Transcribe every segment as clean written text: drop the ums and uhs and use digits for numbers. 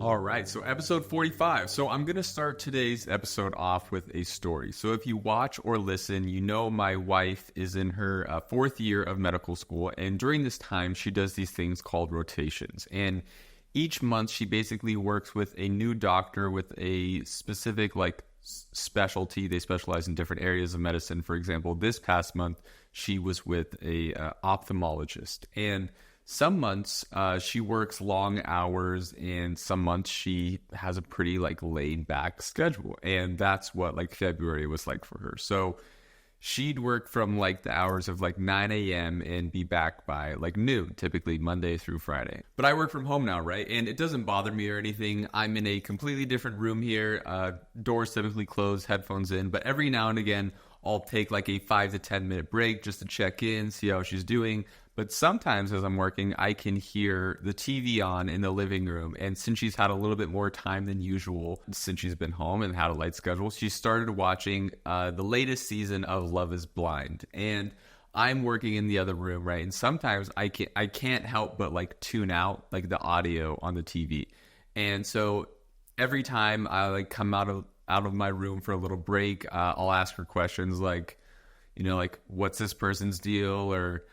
All right, so episode 45. So I'm going to start today's episode off with a story. So if you watch or listen, you know my wife is in her fourth year of medical school. And during this time, she does these things called rotations. And each month, she basically works with a new doctor with a specific specialty. They specialize in different areas of medicine. For example, this past month, she was with a ophthalmologist. And some months she works long hours, and some months she has a pretty laid back schedule. And that's what February was like for her. So she'd work from the hours of 9 a.m. and be back by noon, typically Monday through Friday. But I work from home now, right? And it doesn't bother me or anything. I'm in a completely different room here. Doors typically closed, headphones in. But every now and again, I'll take a 5 to 10 minute break just to check in, see how she's doing. But sometimes as I'm working, I can hear the TV on in the living room. And since she's had a little bit more time than usual, since she's been home and had a light schedule, she started watching the latest season of Love is Blind. And I'm working in the other room, right? And sometimes I can't help but tune out the audio on the TV. And so every time I come out of my room for a little break, I'll ask her questions what's this person's deal, or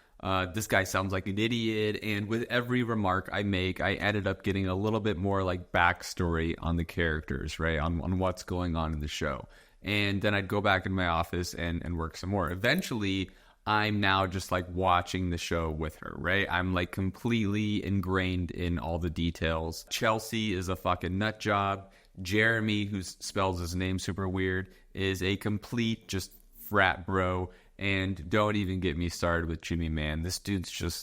this guy sounds like an idiot. And with every remark I make, I ended up getting a little bit more backstory on the characters, right? On what's going on in the show. And then I'd go back in my office and work some more. Eventually, I'm now just watching the show with her, right? I'm completely ingrained in all the details. Chelsea is a fucking nut job. Jeremy, who spells his name super weird, is a complete just frat bro. And don't even get me started with Jimmy, man. This dude's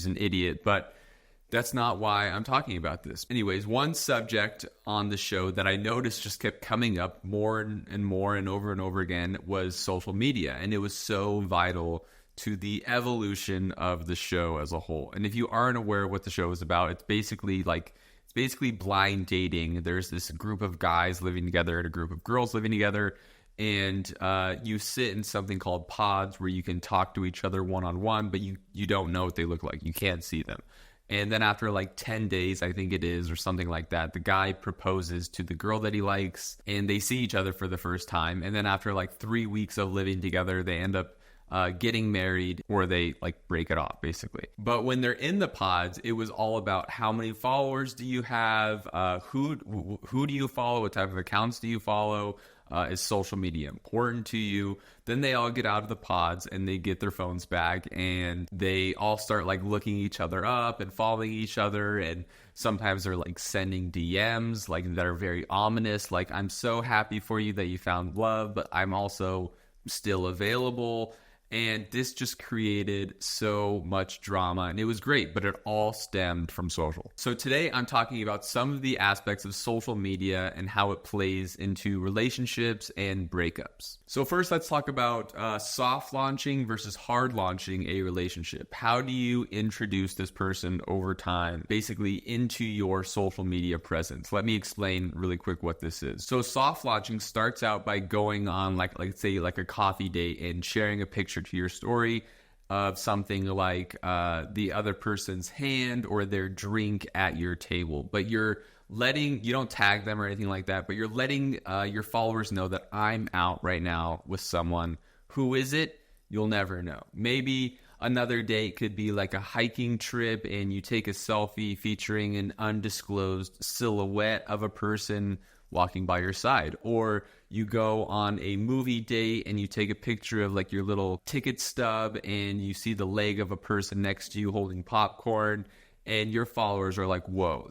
an idiot, but that's not why I'm talking about this. Anyways, one subject on the show that I noticed just kept coming up more and more and over again was social media. And it was so vital to the evolution of the show as a whole. And if you aren't aware of what the show is about, it's basically blind dating. There's this group of guys living together and a group of girls living together. And you sit in something called pods where you can talk to each other one-on-one, but you don't know what they look like. You can't see them. And then after 10 days, I think it is, or something like that, the guy proposes to the girl that he likes, and they see each other for the first time. And then after 3 weeks of living together, they end up getting married, or they break it off basically. But when they're in the pods, it was all about how many followers do you have, who do you follow, what type of accounts do you follow, is social media important to you? Then they all get out of the pods and they get their phones back, and they all start looking each other up and following each other. And sometimes they're sending DMs that are very ominous, I'm so happy for you that you found love, but I'm also still available. And this just created so much drama, and it was great, but it all stemmed from social. So today I'm talking about some of the aspects of social media and how it plays into relationships and breakups. So first, let's talk about soft launching versus hard launching a relationship. How do you introduce this person over time, basically into your social media presence? Let me explain really quick what this is. So soft launching starts out by going on say a coffee date and sharing a picture to your story of something the other person's hand or their drink at your table. But you don't tag them or anything like that, but you're letting your followers know that I'm out right now with someone. Who is it? You'll never know. Maybe another date could be a hiking trip, and you take a selfie featuring an undisclosed silhouette of a person walking by your side. Or you go on a movie date and you take a picture of your little ticket stub, and you see the leg of a person next to you holding popcorn, and your followers are whoa,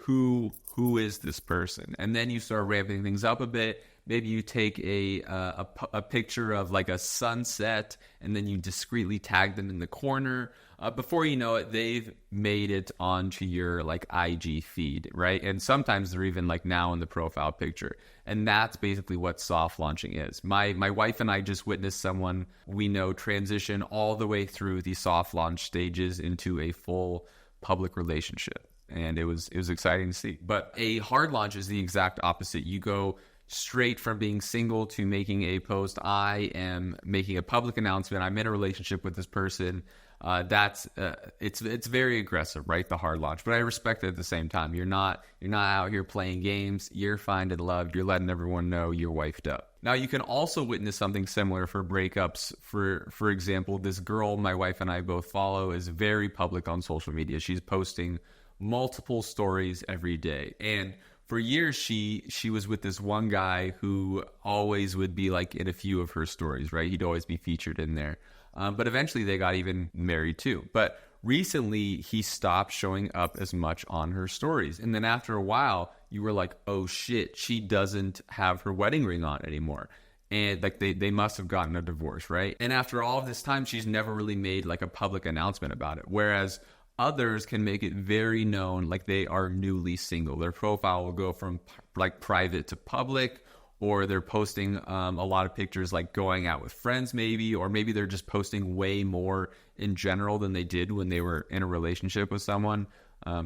who is this person? And then you start ramping things up a bit. Maybe you take a picture of a sunset, and then you discreetly tag them in the corner. Before you know it, they've made it onto your IG feed, right? And sometimes they're even now in the profile picture. And that's basically what soft launching is. My wife and I just witnessed someone we know transition all the way through the soft launch stages into a full public relationship. And it was exciting to see. But a hard launch is the exact opposite. You go straight from being single to making a post. I am making a public announcement. I'm in a relationship with this person. It's very aggressive, right? The hard launch, but I respect it at the same time. You're not out here playing games. You're finding love. You're letting everyone know you're wifed up. Now, you can also witness something similar for breakups. For example, this girl my wife and I both follow is very public on social media. She's posting multiple stories every day, and for years she was with this one guy who always would be like in a few of her stories, right? He'd always be featured in there. But eventually they got even married too. But recently he stopped showing up as much on her stories. And then after a while, you were like, oh shit, she doesn't have her wedding ring on anymore. And like they must have gotten a divorce, right? And after all of this time, she's never really made like a public announcement about it. Whereas others can make it very known, like they are newly single. Their profile will go from like private to public, or they're posting a lot of pictures like going out with friends maybe, or maybe they're just posting way more in general than they did when they were in a relationship with someone.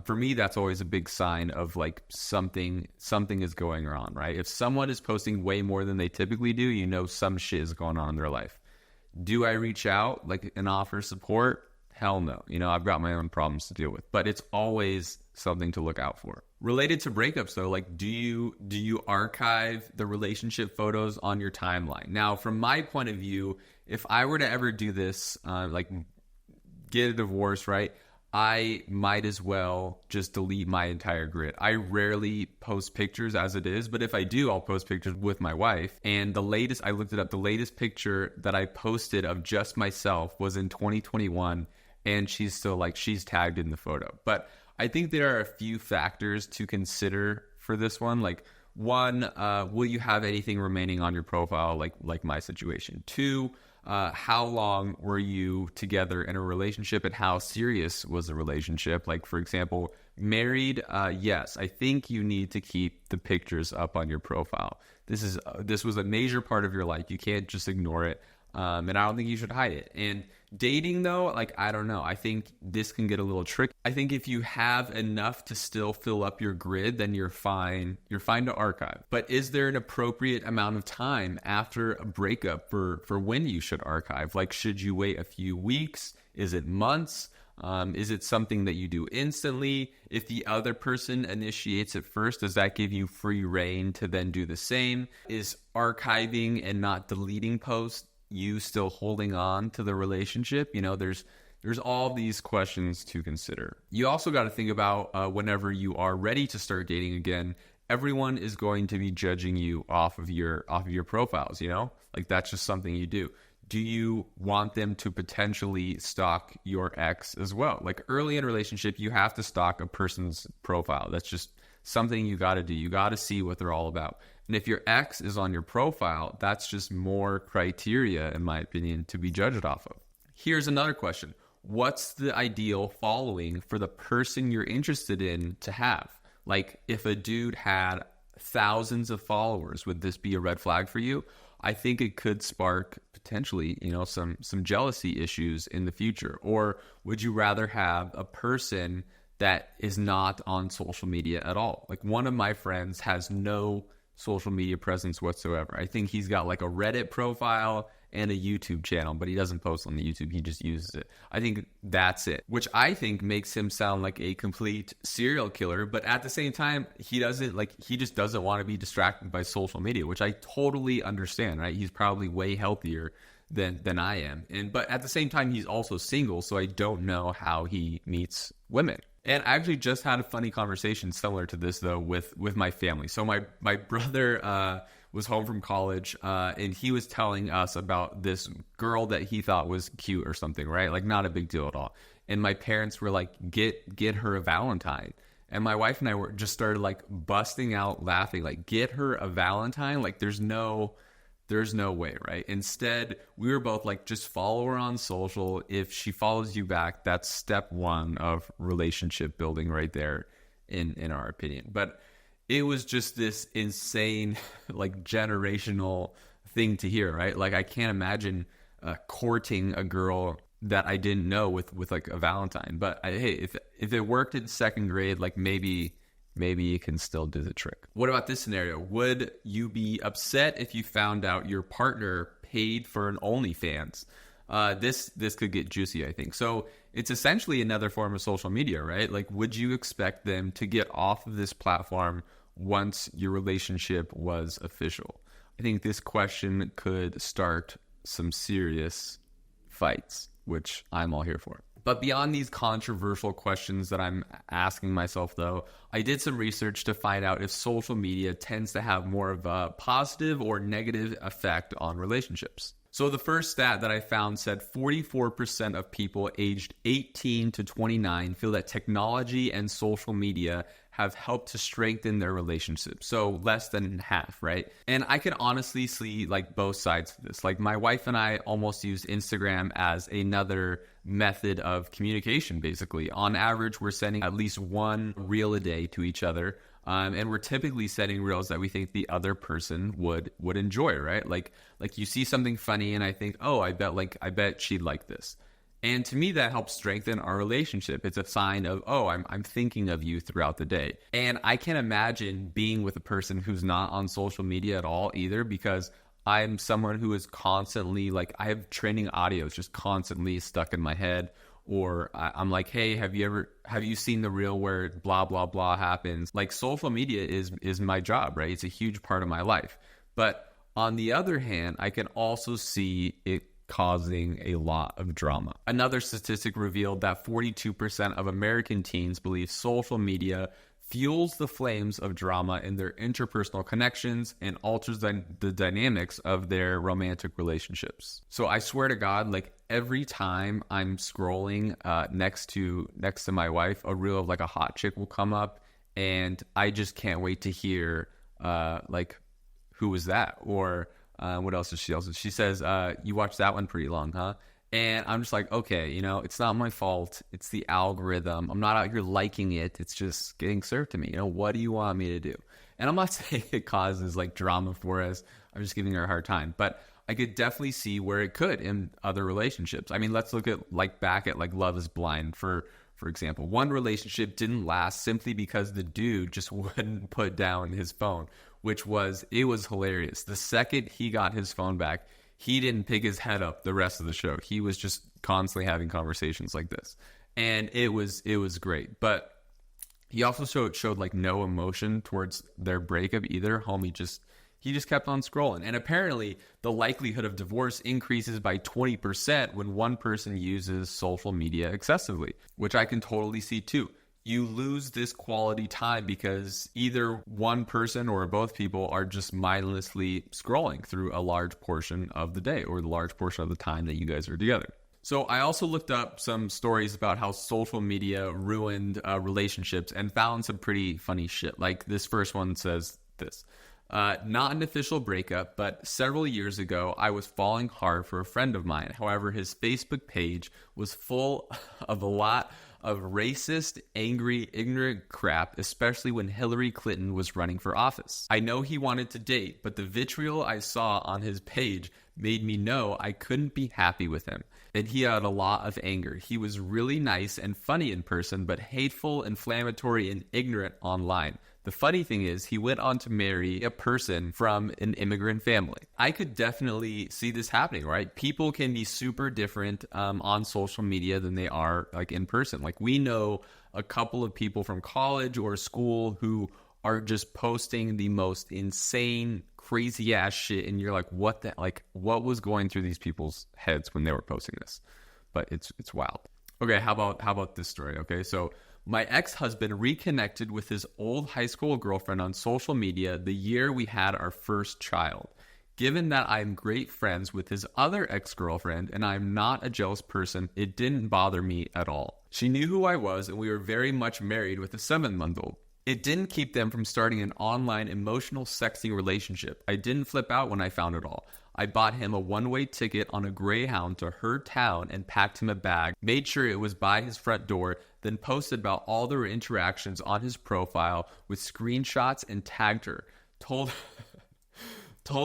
For me, that's always a big sign of like something is going on, right? If someone is posting way more than they typically do, you know some shit is going on in their life. Do I reach out like and offer support? Hell no. You know, I've got my own problems to deal with, but it's always something to look out for. Related to breakups though, like do you archive the relationship photos on your timeline? Now, from my point of view, if I were to ever do this, like get a divorce, right? I might as well just delete my entire grid. I rarely post pictures as it is, but if I do, I'll post pictures with my wife. And I looked it up, the latest picture that I posted of just myself was in 2021, and she's tagged in the photo. But I think there are a few factors to consider for this one. Like one, will you have anything remaining on your profile, like my situation? Two, how long were you together in a relationship, and how serious was the relationship? Like, for example, married, yes, I think you need to keep the pictures up on your profile. This was a major part of your life. You can't just ignore it. And I don't think you should hide it. And dating though, like, I don't know. I think this can get a little tricky. I think if you have enough to still fill up your grid, then you're fine. You're fine to archive. But is there an appropriate amount of time after a breakup for when you should archive? Like, should you wait a few weeks? Is it months? Is it something that you do instantly? If the other person initiates it first, does that give you free reign to then do the same? Is archiving and not deleting posts you still holding on to the relationship? You know, there's all these questions to consider. You also got to think about whenever you are ready to start dating again, everyone is going to be judging you off of your profiles, you know? Like, that's just something you do. Do you want them to potentially stalk your ex as well? Like, early in a relationship, you have to stalk a person's profile. That's just something you got to do. You got to see what they're all about. And if your ex is on your profile, that's just more criteria, in my opinion, to be judged off of. Here's another question. What's the ideal following for the person you're interested in to have? Like, if a dude had thousands of followers, would this be a red flag for you? I think it could spark potentially, you know, some jealousy issues in the future. Or would you rather have a person that is not on social media at all? Like, one of my friends has no social media presence whatsoever. I think he's got like a Reddit profile and a YouTube channel, but he doesn't post on the YouTube. He just uses it. I think that's it, which I think makes him sound like a complete serial killer. But at the same time, he just doesn't want to be distracted by social media, which I totally understand, right? He's probably way healthier than I am. But at the same time, he's also single, so I don't know how he meets women. And I actually just had a funny conversation similar to this, though, with my family. So my brother was home from college, and he was telling us about this girl that he thought was cute or something, right? Like, not a big deal at all. And my parents were like, get her a Valentine. And my wife and I just started like busting out laughing, like, get her a Valentine? Like, there's no way, right? Instead, we were both like, just follow her on social. If she follows you back, that's step one of relationship building right there, in our opinion. But it was just this insane, like, generational thing to hear, right? Like, I can't imagine courting a girl that I didn't know with like a Valentine. But hey, if it worked in second grade, like, maybe you can still do the trick. What about this scenario? Would you be upset if you found out your partner paid for an OnlyFans? this could get juicy, I think. So it's essentially another form of social media, right? Like, would you expect them to get off of this platform once your relationship was official? I think this question could start some serious fights, which I'm all here for. But beyond these controversial questions that I'm asking myself, though, I did some research to find out if social media tends to have more of a positive or negative effect on relationships. So the first stat that I found said 44% of people aged 18 to 29 feel that technology and social media have helped to strengthen their relationship. So less than half, right? And I can honestly see like both sides of this. Like my wife and I almost use Instagram as another method of communication, basically. On average, we're sending at least one reel a day to each other. And we're typically setting reels that we think the other person would enjoy, right? Like you see something funny and I think, oh, I bet she'd like this. And to me, that helps strengthen our relationship. It's a sign of, oh, I'm thinking of you throughout the day. And I can't imagine being with a person who's not on social media at all either, because I'm someone who is constantly like, I have training audios just constantly stuck in my head. Or I'm like, hey, have you seen the reel where blah, blah, blah happens? Like social media is my job, right? It's a huge part of my life. But on the other hand, I can also see it causing a lot of drama. Another statistic revealed that 42% of American teens believe social media fuels the flames of drama in their interpersonal connections and alters the dynamics of their romantic relationships. So I swear to God, like every time I'm scrolling next to my wife, a reel of like a hot chick will come up, and I just can't wait to hear like, who was that? Or what else does she also? She says, you watched that one pretty long, huh? And I'm just like, okay, it's not my fault. It's the algorithm. I'm not out here liking it. It's just getting served to me. What do you want me to do? And I'm not saying it causes like drama for us. I'm just giving her a hard time. But I could definitely see where it could in other relationships. I mean, let's look at back at Love is Blind, for example. One relationship didn't last simply because the dude just wouldn't put down his phone, it was hilarious. The second he got his phone back, he didn't pick his head up the rest of the show. He was just constantly having conversations like this. And it was great. But he also showed like no emotion towards their breakup either. He just kept on scrolling. And apparently the likelihood of divorce increases by 20% when one person uses social media excessively, which I can totally see too. You lose this quality time because either one person or both people are just mindlessly scrolling through a large portion of the day or the large portion of the time that you guys are together. So I also looked up some stories about how social media ruined relationships and found some pretty funny shit. Like this first one says this. Not an official breakup, but several years ago, I was falling hard for a friend of mine. However, his Facebook page was full of a lot of racist, angry, ignorant crap, especially when Hillary Clinton was running for office. I know he wanted to date, but the vitriol I saw on his page made me know I couldn't be happy with him. And he had a lot of anger. He was really nice and funny in person, but hateful, inflammatory, and ignorant online. The funny thing is, he went on to marry a person from an immigrant family. I could definitely see this happening, right? People can be super different on social media than they are like in person. Like we know a couple of people from college or school who are just posting the most insane, crazy ass shit, and you're like, what was going through these people's heads when they were posting this? But it's wild. Okay, how about this story? Okay, so my ex-husband reconnected with his old high school girlfriend on social media the year we had our first child. Given that I'm great friends with his other ex-girlfriend and I'm not a jealous person, it didn't bother me at all. She knew who I was and we were very much married with a 7-month-old. It didn't keep them from starting an online emotional sexting relationship. I didn't flip out when I found it all. I bought him a one-way ticket on a Greyhound to her town and packed him a bag, made sure it was by his front door, then posted about all their interactions on his profile with screenshots and tagged her. Told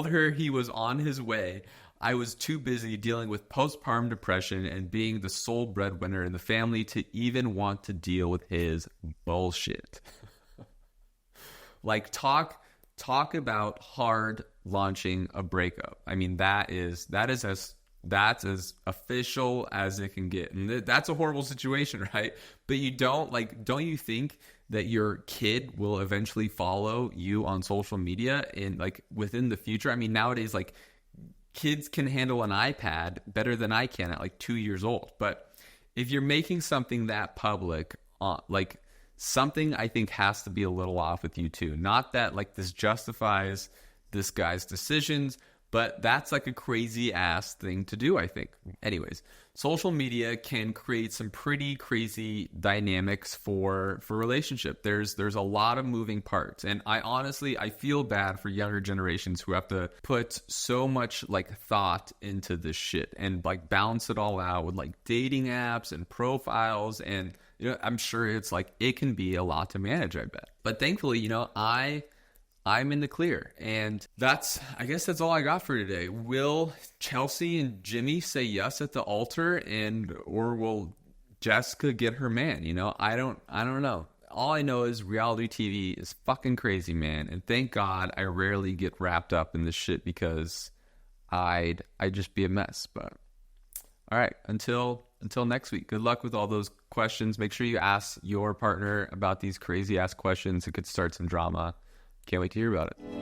her he was on his way. I was too busy dealing with postpartum depression and being the sole breadwinner in the family to even want to deal with his bullshit. Like talk about hard launching a breakup. I mean, that is as That's as official as it can get. And that's a horrible situation, right? But don't you think that your kid will eventually follow you on social media in like within the future? I mean, nowadays, like kids can handle an iPad better than I can at like 2 years old. But if you're making something that public, like something I think has to be a little off with you too. Not that like this justifies this guy's decisions, but that's like a crazy ass thing to do, I think. Anyways, social media can create some pretty crazy dynamics for relationship. There's a lot of moving parts. And I feel bad for younger generations who have to put so much like thought into this shit and like balance it all out with like dating apps and profiles. And I'm sure it's like it can be a lot to manage, I bet. But thankfully, I'm in the clear. And I guess that's all I got for today. Will Chelsea and Jimmy say yes at the altar, or will Jessica get her man? I don't know. All I know is reality TV is fucking crazy, man. And thank God I rarely get wrapped up in this shit, because I'd just be a mess. But all right, until next week, good luck with all those questions. Make sure you ask your partner about these crazy ass questions. It could start some drama. Can't wait to hear about it.